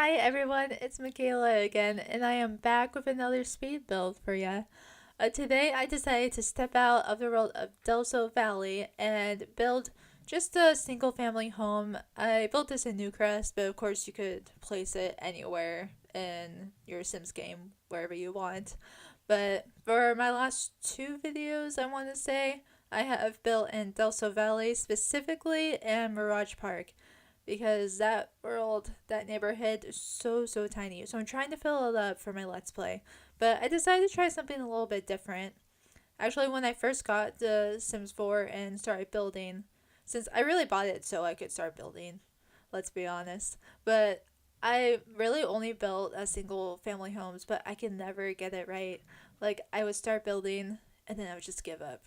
Hi everyone, it's Michaela again, and I am back with another speed build for ya. Today I decided to step out of the world of Delso Valley and build just a single family home. I built this in Newcrest, but of course you could place it anywhere in your Sims game, wherever you want. But for my last two videos, I want to say I have built in Delso Valley specifically and Mirage Park because that world, that neighborhood is so tiny. So I'm trying to fill it up for my Let's Play. But I decided to try something a little bit different. Actually, when I first got the Sims 4 and started building, since I really bought it so I could start building, let's be honest. But I really only built a single family homes, but I can never get it right. Like, I would start building and then I would just give up.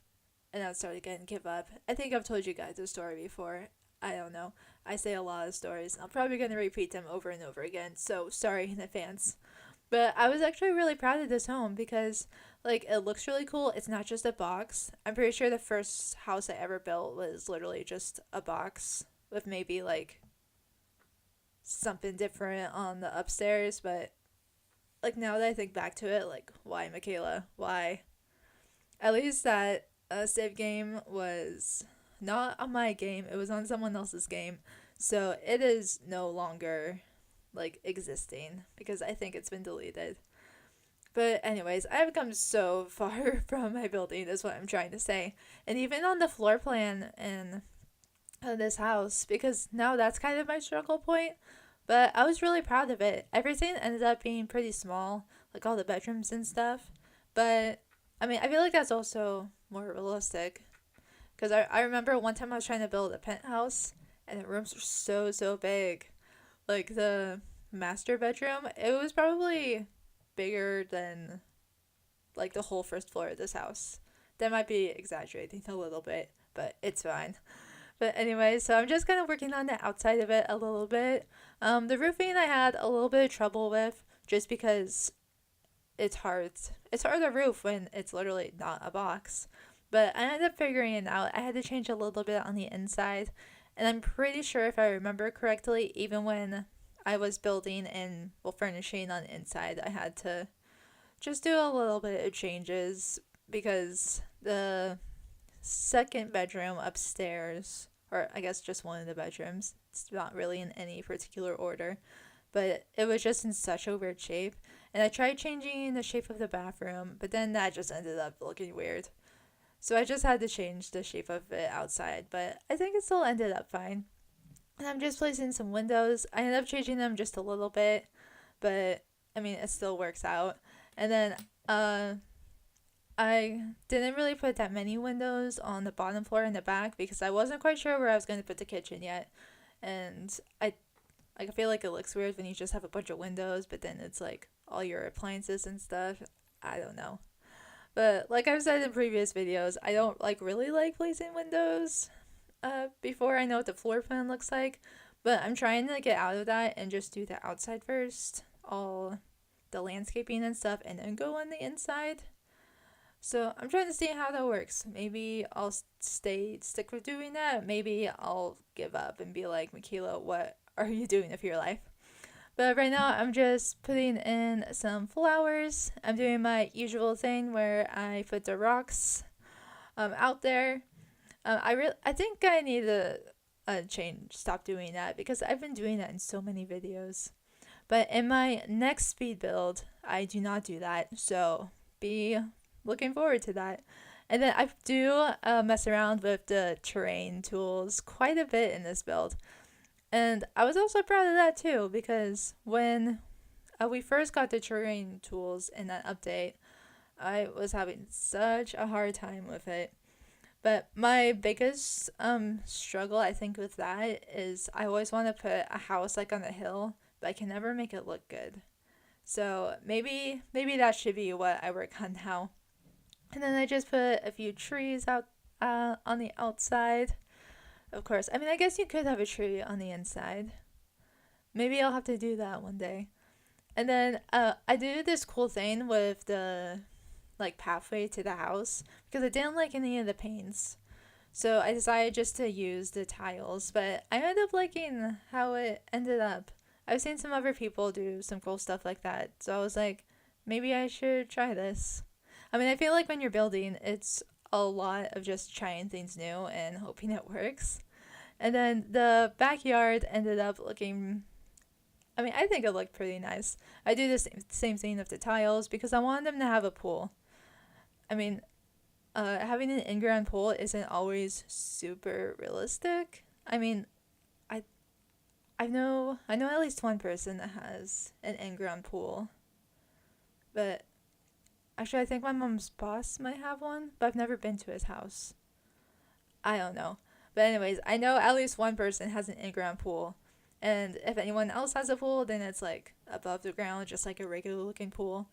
And I would start again and give up. I think I've told you guys the story before. I don't know. I say a lot of stories. I'm probably going to repeat them over and over again, so sorry in advance. But I was actually really proud of this home because, like, it looks really cool. It's not just a box. I'm pretty sure the first house I ever built was literally just a box with maybe, like, something different on the upstairs. But, like, now that I think back to it, like, why, Michaela? Why? At least that save game was not on my game, it was on someone else's game. So it is no longer like existing because I think it's been deleted. But anyways, I've come so far from my building is what I'm trying to say. And even on the floor plan in this house, because now that's kind of my struggle point. But I was really proud of it. Everything ended up being pretty small, like all the bedrooms and stuff. But I mean, I feel like that's also more realistic. Because I remember one time I was trying to build a penthouse and the rooms were so big. Like the master bedroom, it was probably bigger than like the whole first floor of this house. That might be exaggerating a little bit, but it's fine. But anyway, so I'm just kind of working on the outside of it a little bit. The roofing I had a little bit of trouble with just because it's hard. It's hard to roof when it's literally not a box. But I ended up figuring it out. I had to change a little bit on the inside. And I'm pretty sure if I remember correctly, even when I was building and furnishing on the inside, I had to just do a little bit of changes because the second bedroom upstairs, or I guess just one of the bedrooms, it's not really in any particular order, but it was just in such a weird shape. And I tried changing the shape of the bathroom, but then that just ended up looking weird. So I just had to change the shape of it outside, but I think it still ended up fine. And I'm just placing some windows. I ended up changing them just a little bit, but I mean, it still works out. And then I didn't really put that many windows on the bottom floor in the back because I wasn't quite sure where I was going to put the kitchen yet. And I feel like it looks weird when you just have a bunch of windows, but then it's like all your appliances and stuff. I don't know. But like I've said in previous videos, I don't really like placing windows before I know what the floor plan looks like. But I'm trying to get out of that and just do the outside first, all the landscaping and stuff, and then go on the inside. So I'm trying to see how that works. Maybe I'll stick with doing that. Maybe I'll give up and be like, Michaela, what are you doing with your life? But right now I'm just putting in some flowers. I'm doing my usual thing where I put the rocks out there. I think I need to stop doing that because I've been doing that in so many videos. But in my next speed build, I do not do that. So be looking forward to that. And then I do mess around with the terrain tools quite a bit in this build. And I was also proud of that too because when we first got the terrain tools in that update, I was having such a hard time with it. But my biggest struggle I think with that is I always want to put a house like on a hill, but I can never make it look good. So maybe that should be what I work on now. And then I just put a few trees out on the outside. Of course. I mean, I guess you could have a tree on the inside. Maybe I'll have to do that one day. And then I did this cool thing with the like pathway to the house because I didn't like any of the paints. So I decided just to use the tiles, but I ended up liking how it ended up. I've seen some other people do some cool stuff like that. So I was like, maybe I should try this. I mean, I feel like when you're building, it's a lot of just trying things new and hoping it works. And then the backyard ended up looking, I mean, I think it looked pretty nice. I do the same thing with the tiles because I wanted them to have a pool. I mean, having an in-ground pool isn't always super realistic. I mean, I I know at least one person that has an in-ground pool, but actually I think my mom's boss might have one, but I've never been to his house. I don't know. But anyways, I know at least one person has an in-ground pool. And if anyone else has a pool, then it's like above the ground, just like a regular looking pool.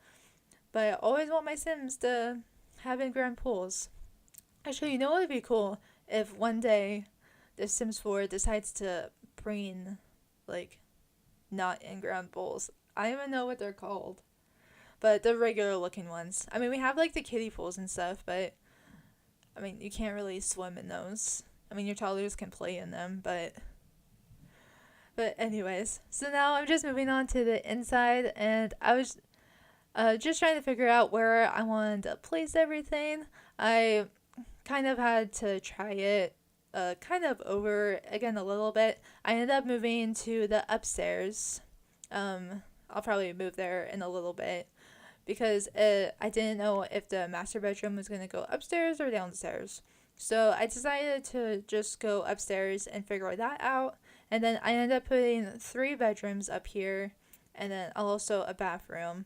But I always want my Sims to have in-ground pools. Actually, you know what would be cool? If one day the Sims 4 decides to bring, like, not in-ground pools. I don't even know what they're called. But the regular looking ones. I mean, we have, like, the kiddie pools and stuff, but, I mean, you can't really swim in those. I mean, your toddlers can play in them, but... But anyways, so now I'm just moving on to the inside, and I was just trying to figure out where I wanted to place everything. I kind of had to try it kind of over again a little bit. I ended up moving to the upstairs. I'll probably move there in a little bit because I didn't know if the master bedroom was going to go upstairs or downstairs. So I decided to just go upstairs and figure that out. And then I ended up putting 3 bedrooms up here and then also a bathroom.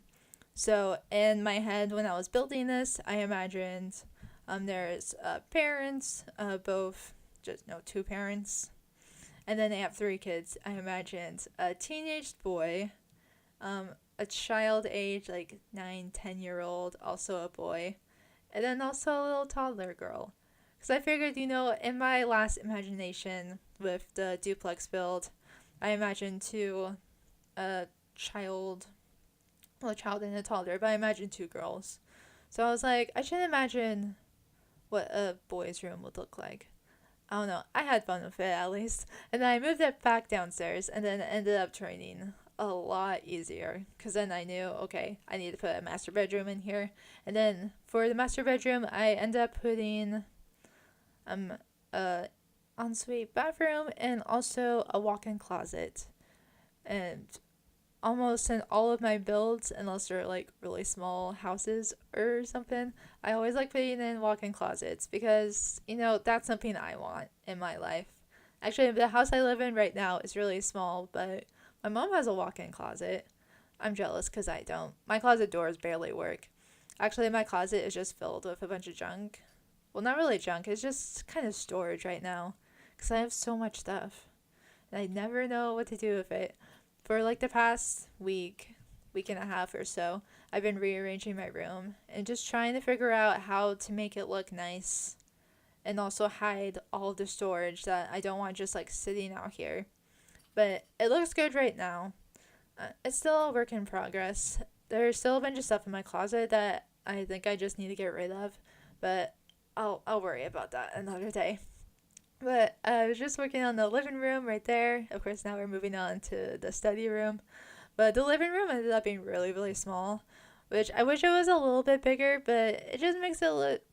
So in my head when I was building this, I imagined there's parents, both just no 2 parents, and then they have 3 kids. I imagined a teenage boy, a child age like 9-10-year-old, also a boy, and then also a little toddler girl. Because I figured, in my last imagination with the duplex build, I imagined 2 a child, well, a child and a toddler, but I imagined 2 girls. So I was like, I should imagine what a boy's room would look like. I don't know. I had fun with it at least. And then I moved it back downstairs and then it ended up turning a lot easier because then I knew, okay, I need to put a master bedroom in here. And then for the master bedroom, I ended up putting a ensuite bathroom and also a walk-in closet. And almost in all of my builds, unless they're like really small houses or something, I always like putting in walk-in closets because, that's something I want in my life. Actually, the house I live in right now is really small, but my mom has a walk-in closet. I'm jealous because I don't. My closet doors barely work. Actually, my closet is just filled with a bunch of junk. Well, not really junk, it's just kind of storage right now because I have so much stuff and I never know what to do with it. For like the past week and a half or so, I've been rearranging my room and just trying to figure out how to make it look nice and also hide all of the storage that I don't want just like sitting out here. But it looks good right now. It's still a work in progress. There's still a bunch of stuff in my closet that I think I just need to get rid of, but I'll worry about that another day. But I was just working on the living room right there. Of course, now we're moving on to the study room. But the living room ended up being really, really small, which I wish it was a little bit bigger, but it just makes it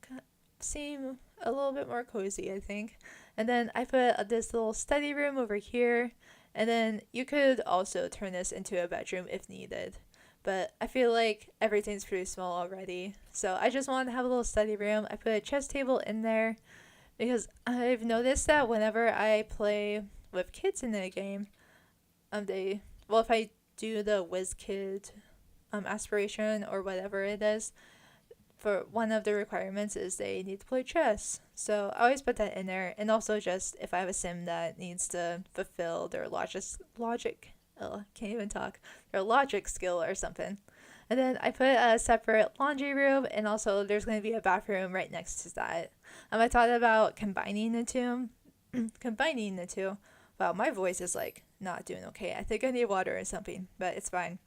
seem a little bit more cozy, I think. And then I put this little study room over here, and then you could also turn this into a bedroom if needed. But I feel like everything's pretty small already, so I just wanted to have a little study room. I put a chess table in there because I've noticed that whenever I play with kids in the game, if I do the Whiz Kid aspiration or whatever it is, for one of the requirements is they need to play chess. So I always put that in there, and also just if I have a sim that needs to fulfill their can't even talk, their logic skill or something. And then I put a separate laundry room, and also there's going to be a bathroom right next to that. I thought about combining the two. Combining the two. Wow, my voice is like not doing okay. I think I need water or something, but it's fine.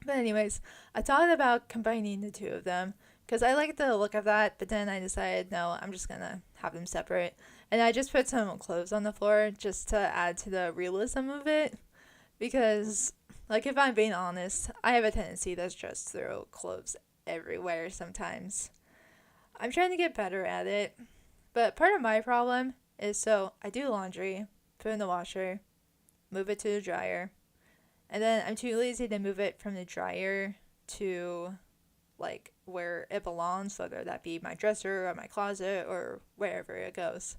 But anyways, I thought about combining the 2 of them because I like the look of that, but then I decided no, I'm just gonna have them separate. And I just put some clothes on the floor just to add to the realism of it because, like, if I'm being honest, I have a tendency to just throw clothes everywhere sometimes. I'm trying to get better at it, but part of my problem is so I do laundry, put it in the washer, move it to the dryer, and then I'm too lazy to move it from the dryer to like where it belongs, whether that be my dresser or my closet or wherever it goes.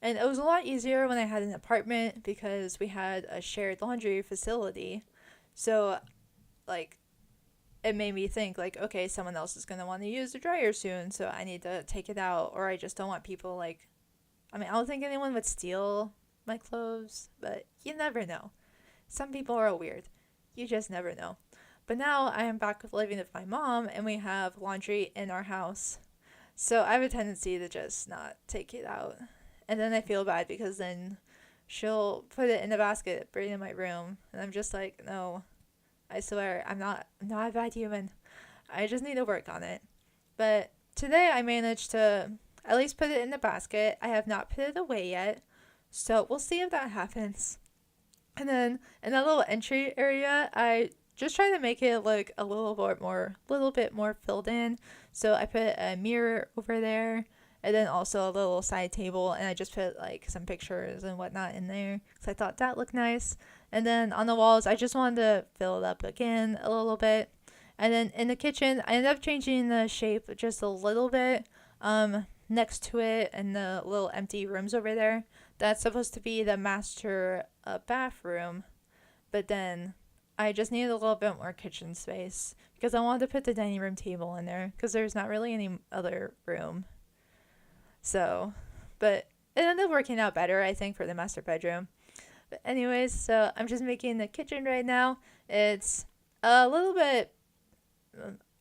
And it was a lot easier when I had an apartment because we had a shared laundry facility. So, like, it made me think, like, okay, someone else is going to want to use the dryer soon, so I need to take it out. Or I just don't want people, like, I mean, I don't think anyone would steal my clothes, but you never know. Some people are weird. You just never know. But now I am back living with my mom, and we have laundry in our house. So I have a tendency to just not take it out. And then I feel bad because then she'll put it in a basket, bring it in my room, and I'm just like, no, I swear, I'm not a bad human. I just need to work on it. But today I managed to at least put it in the basket. I have not put it away yet, so we'll see if that happens. And then in that little entry area, I just try to make it look a little bit more filled in. So I put a mirror over there, and then also a little side table, and I just put like some pictures and whatnot in there because I thought that looked nice. And then on the walls, I just wanted to fill it up again a little bit. And then in the kitchen, I ended up changing the shape just a little bit. Next to it, and the little empty rooms over there, that's supposed to be the master bathroom. But then I just needed a little bit more kitchen space because I wanted to put the dining room table in there because there's not really any other room. So, but it ended up working out better, I think, for the master bedroom. But anyways, so I'm just making the kitchen right now. It's a little bit,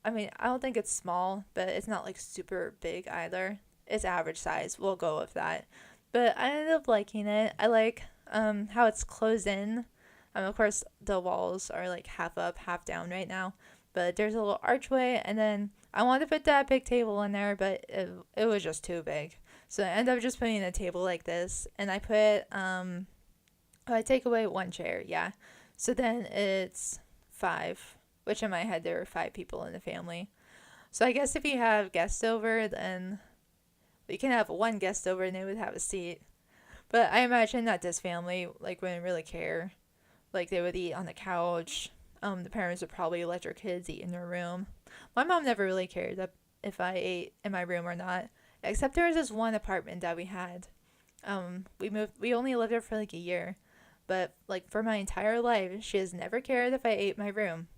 I mean, I don't think it's small, but it's not like super big either. It's average size. We'll go with that. But I ended up liking it. I like how it's closed in. Of course, the walls are like half up, half down right now. But there's a little archway, and then I wanted to put that big table in there, but it was just too big. So I ended up just putting a table like this, and I put, I take away one chair, yeah. So then it's five, which in my head there were five people in the family. So I guess if you have guests over, then you can have one guest over and they would have a seat. But I imagine that this family like wouldn't really care. Like they would eat on the couch. The parents would probably let their kids eat in their room. My mom never really cared if I ate in my room or not. Except there was this one apartment that we had. We only lived there for like a year. But like for my entire life, she has never cared if I ate my room.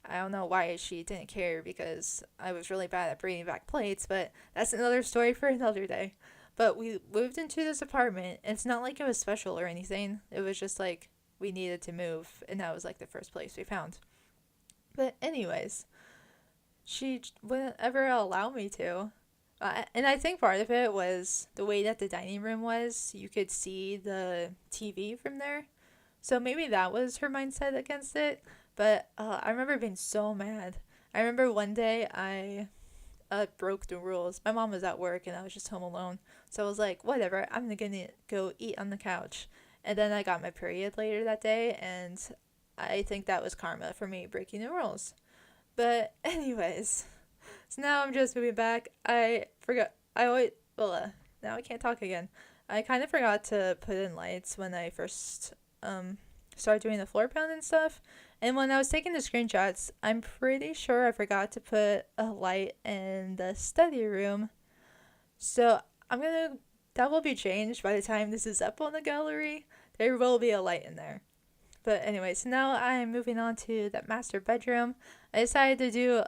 I don't know why she didn't care because I was really bad at bringing back plates, but that's another story for another day. But we moved into this apartment. It's not like it was special or anything. It was just like we needed to move, and that was like the first place we found. But anyways, she wouldn't ever allow me to. And I think part of it was the way that the dining room was. You could see the TV from there. So maybe that was her mindset against it. But I remember being so mad. I remember one day I broke the rules. My mom was at work and I was just home alone. So I was like, whatever, I'm gonna go eat on the couch. And then I got my period later that day, and I think that was karma for me breaking the rules. But anyways, so now I'm just moving back. I forgot. I always now I can't talk again. I kind of forgot to put in lights when I first started doing the floor plan and stuff. And when I was taking the screenshots, I'm pretty sure I forgot to put a light in the study room. So that will be changed by the time this is up on the gallery. There will be a light in there. But anyways, so now I'm moving on to that master bedroom. I decided to do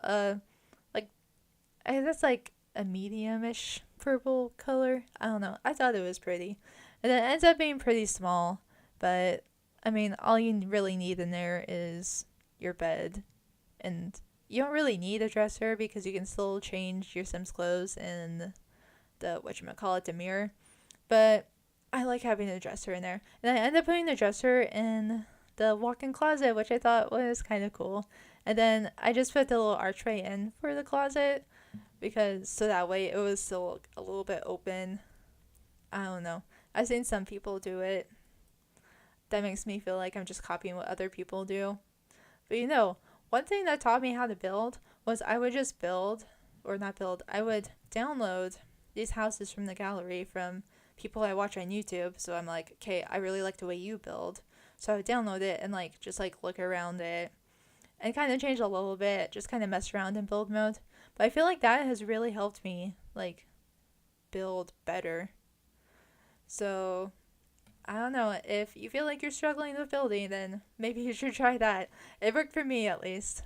that's like a medium-ish purple color. I don't know. I thought it was pretty. And it ends up being pretty small. But, I mean, all you really need in there is your bed. And you don't really need a dresser because you can still change your Sims clothes in the mirror. But I like having a dresser in there. And I ended up putting the dresser in the walk-in closet, which I thought was kind of cool. And then I just put the little archway in for the closet because so that way it was still a little bit open. I don't know. I've seen some people do it. that makes me feel like I'm just copying what other people do. But one thing that taught me how to build was I would just build, or not build, I would download these houses from the gallery from people I watch on YouTube. So I'm like, okay, I really like the way you build. So I would download it and like just like look around it and kind of change a little bit, just kind of mess around in build mode. But I feel like that has really helped me like build better. So I don't know, if you feel like you're struggling with building, then maybe you should try that. It worked for me at least.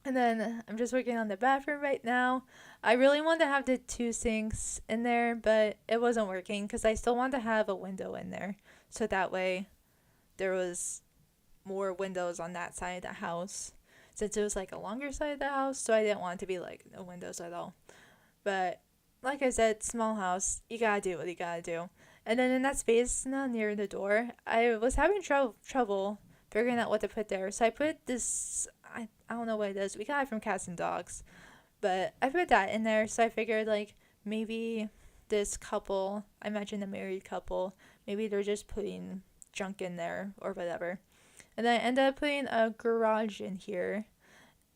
And then I'm just working on the bathroom right now. I really wanted to have the two sinks in there, but it wasn't working because I still wanted to have a window in there. So that way there was more windows on that side of the house. Since it was like a longer side of the house, so I didn't want it to be like no windows at all. But like I said, small house, you gotta do what you gotta do. And then in that space near the door, I was having trouble figuring out what to put there. So I put this, I don't know what it is. We got it from Cats and Dogs. But I put that in there. So I figured like maybe this couple, I imagine a married couple, maybe they're just putting junk in there or whatever. And then I ended up putting a garage in here.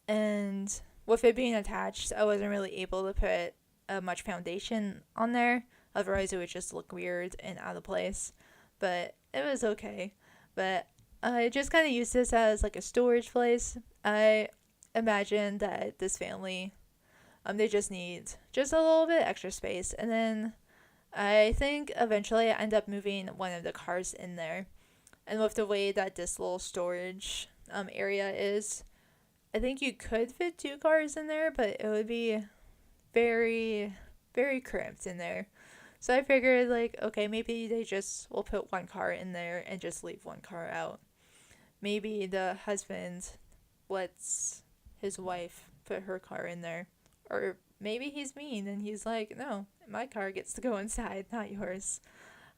And with it being attached, I wasn't really able to put much foundation on there. Otherwise, it would just look weird and out of place. But it was okay. But I just kind of used this as like a storage place. I imagine that this family, they just need just a little bit extra space. And then I think eventually I end up moving one of the cars in there. And with the way that this little storage area is, I think you could fit two cars in there, but it would be very, very cramped in there. So I figured, like, okay, maybe they just will put one car in there and just leave one car out. Maybe the husband lets his wife put her car in there. Or maybe he's mean and he's like, no, my car gets to go inside, not yours.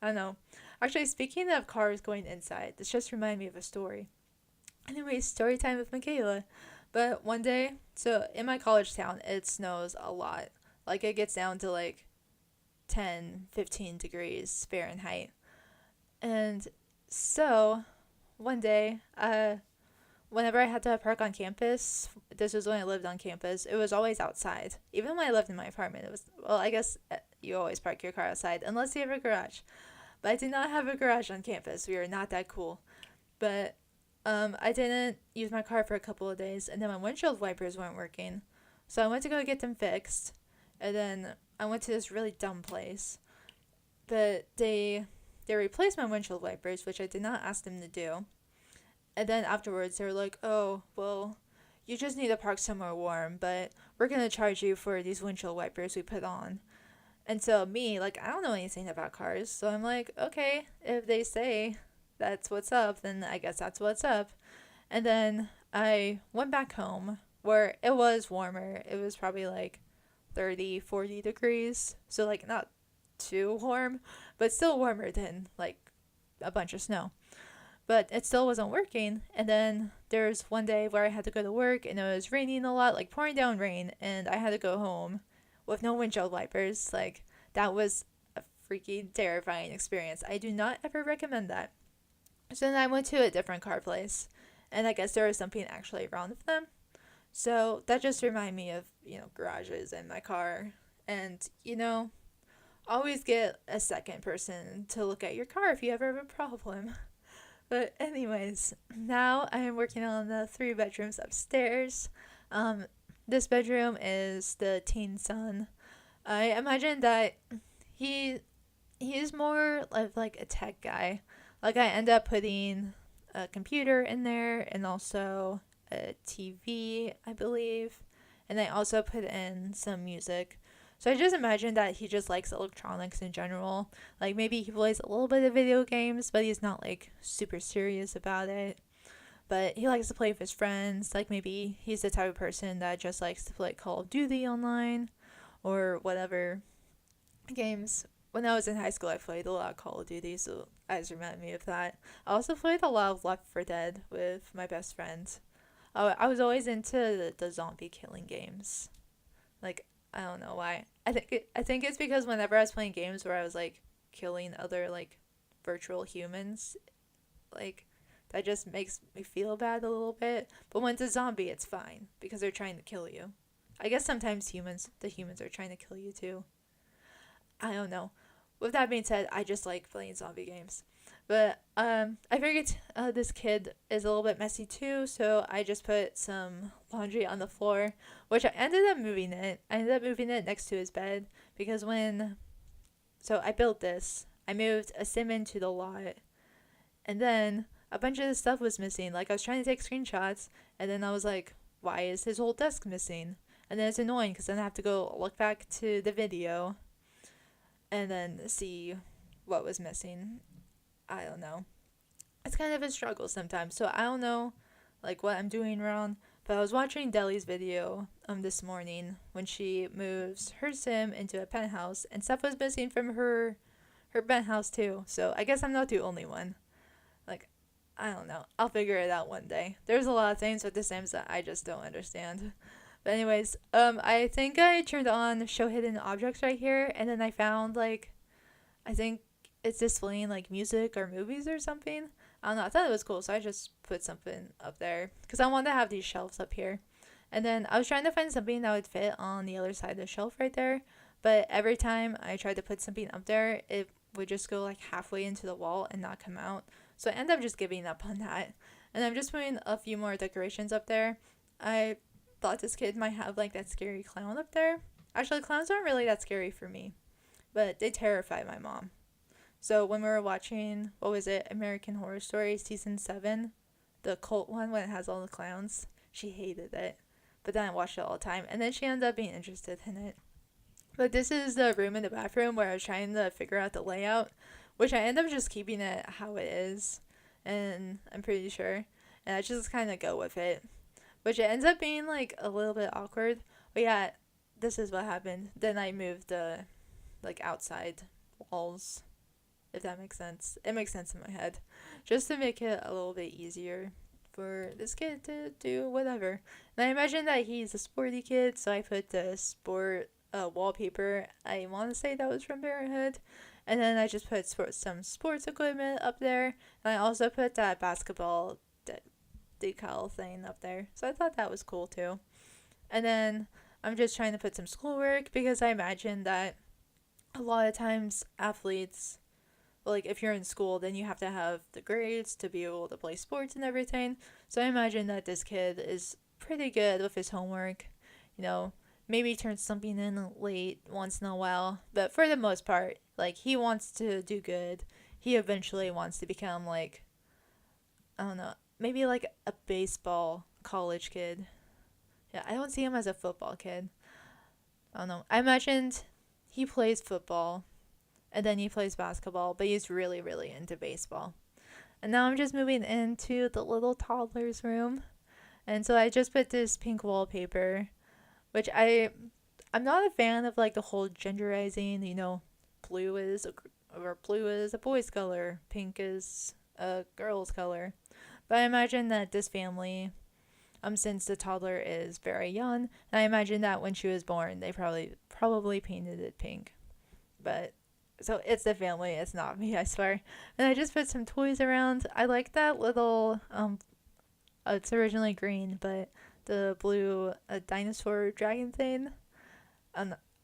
I don't know. Actually, speaking of cars going inside, this just reminded me of a story. Anyway, story time with Michaela. But one day, so in my college town, it snows a lot. Like, it gets down to like 10, 15 degrees Fahrenheit. And so, one day, whenever I had to park on campus, this was when I lived on campus, it was always outside. Even when I lived in my apartment, it was, well, I guess you always park your car outside, unless you have a garage. But I did not have a garage on campus. We were not that cool. But I didn't use my car for a couple of days, and then my windshield wipers weren't working. So I went to go get them fixed, and then I went to this really dumb place. But they replaced my windshield wipers, which I did not ask them to do. And then afterwards, they were like, oh, well, you just need to park somewhere warm, but we're going to charge you for these windshield wipers we put on. And so me, like, I don't know anything about cars, so I'm like, okay, if they say that's what's up, then I guess that's what's up. And then I went back home where it was warmer. It was probably like 30, 40 degrees. So like not too warm, but still warmer than like a bunch of snow. But it still wasn't working. And then there's one day where I had to go to work and it was raining a lot, like pouring down rain, and I had to go home with no windshield wipers. Like, that was a freaking terrifying experience. I do not ever recommend that. So then I went to a different car place, and I guess there was something actually wrong with them. So that just reminded me of, garages in my car. And, always get a second person to look at your car if you ever have a problem. But anyways, now I am working on the 3 bedrooms upstairs. This bedroom is the teen son. I imagine that he's more of like a tech guy. Like, I end up putting a computer in there and also a TV, I believe. And I also put in some music. So I just imagine that he just likes electronics in general. Like, maybe he plays a little bit of video games, but he's not like super serious about it. But he likes to play with his friends. Like, maybe he's the type of person that just likes to play Call of Duty online or whatever games. When I was in high school, I played a lot of Call of Duty, so I just reminded me of that. I also played a lot of Left 4 Dead with my best friend. I was always into the zombie killing games. Like, I don't know why. I think it's because whenever I was playing games where I was like killing other like virtual humans, like that just makes me feel bad a little bit. But when it's a zombie, it's fine because they're trying to kill you. I guess sometimes the humans are trying to kill you too. I don't know. With that being said, I just like playing zombie games. But I figured this kid is a little bit messy too, so I just put some laundry on the floor, which I ended up moving it. I ended up moving it next to his bed because so I built this. I moved a sim into the lot, and then a bunch of the stuff was missing. Like I was trying to take screenshots, and then I was like, why is his whole desk missing? And then it's annoying because then I have to go look back to the video and then see what was missing. I don't know. It's kind of a struggle sometimes. So I don't know like what I'm doing wrong. But I was watching Deli's video this morning when she moves her sim into a penthouse and stuff was missing from her penthouse too. So I guess I'm not the only one. Like I don't know. I'll figure it out one day. There's a lot of things with the Sims that I just don't understand. But anyways, I think I turned on show hidden objects right here, and then I found like, I think it's displaying like music or movies or something. I don't know. I thought it was cool, so I just put something up there because I wanted to have these shelves up here. And then I was trying to find something that would fit on the other side of the shelf right there, but every time I tried to put something up there, it would just go like halfway into the wall and not come out. So I ended up just giving up on that. And I'm just putting a few more decorations up there. I thought this kid might have like that scary clown up there. Actually, clowns aren't really that scary for me, but they terrify my mom. So when we were watching, what was it, American Horror Story season 7, the cult one when it has all the clowns, she hated it. But then I watched it all the time, and then she ended up being interested in it. But this is the room in the bathroom where I was trying to figure out the layout, which I ended up just keeping it how it is, and I'm pretty sure. And I just kind of go with it, which it ends up being like a little bit awkward. But yeah, this is what happened. Then I moved the like outside walls, if that makes sense. It makes sense in my head, just to make it a little bit easier for this kid to do whatever. And I imagine that he's a sporty kid, so I put the sport wallpaper. I want to say that was from Parenthood. And then I just put some sports equipment up there. And I also put that basketball decal thing up there. So I thought that was cool too. And then I'm just trying to put some schoolwork because I imagine that a lot of times athletes, like if you're in school, then you have to have the grades to be able to play sports and everything. So I imagine that this kid is pretty good with his homework. You know, maybe turns something in late once in a while, but for the most part, like he wants to do good. He eventually wants to become like, I don't know, maybe like a baseball college kid. Yeah, I don't see him as a football kid. I don't know. I imagined he plays football and then he plays basketball, but he's really, really into baseball. And now I'm just moving into the little toddler's room. And so I just put this pink wallpaper, which I'm not a fan of like the whole genderizing, you know, blue is a boy's color, pink is a girl's color. But I imagine that this family, since the toddler is very young, and I imagine that when she was born, they probably painted it pink. But so it's the family, it's not me, I swear. And I just put some toys around. I like that little it's originally green, but the blue dinosaur dragon thing.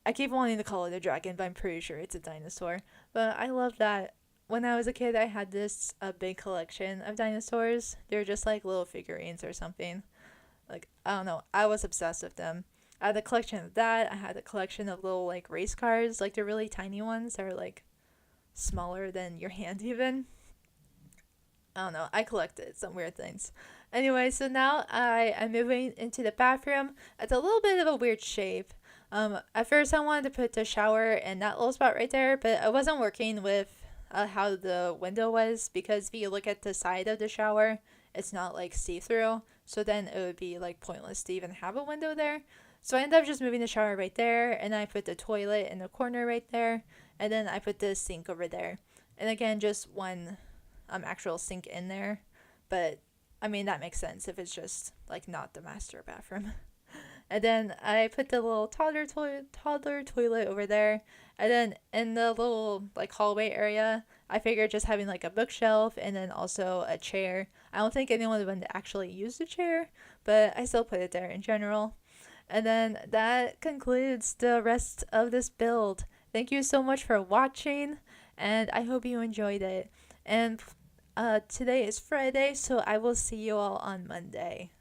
I keep wanting to call it a dragon, but I'm pretty sure it's a dinosaur. But I love that. When I was a kid, I had this big collection of dinosaurs. They're just like little figurines or something. Like, I don't know. I was obsessed with them. I had a collection of that. I had a collection of little like race cars, like the really tiny ones that are like smaller than your hand even. I don't know. I collected some weird things. Anyway, so now I am moving into the bathroom. It's a little bit of a weird shape. At first I wanted to put the shower in that little spot right there, but I wasn't working with how the window was, because if you look at the side of the shower, it's not like see-through. So then it would be like pointless to even have a window there. So I ended up just moving the shower right there, and I put the toilet in the corner right there, and then I put the sink over there. And again, just one actual sink in there. But I mean, that makes sense if it's just like not the master bathroom. And then I put the little toddler toilet over there. And then in the little like hallway area, I figured just having like a bookshelf and then also a chair. I don't think anyone would actually use the chair, but I still put it there in general. And then that concludes the rest of this build. Thank you so much for watching, and I hope you enjoyed it. And today is Friday, so I will see you all on Monday.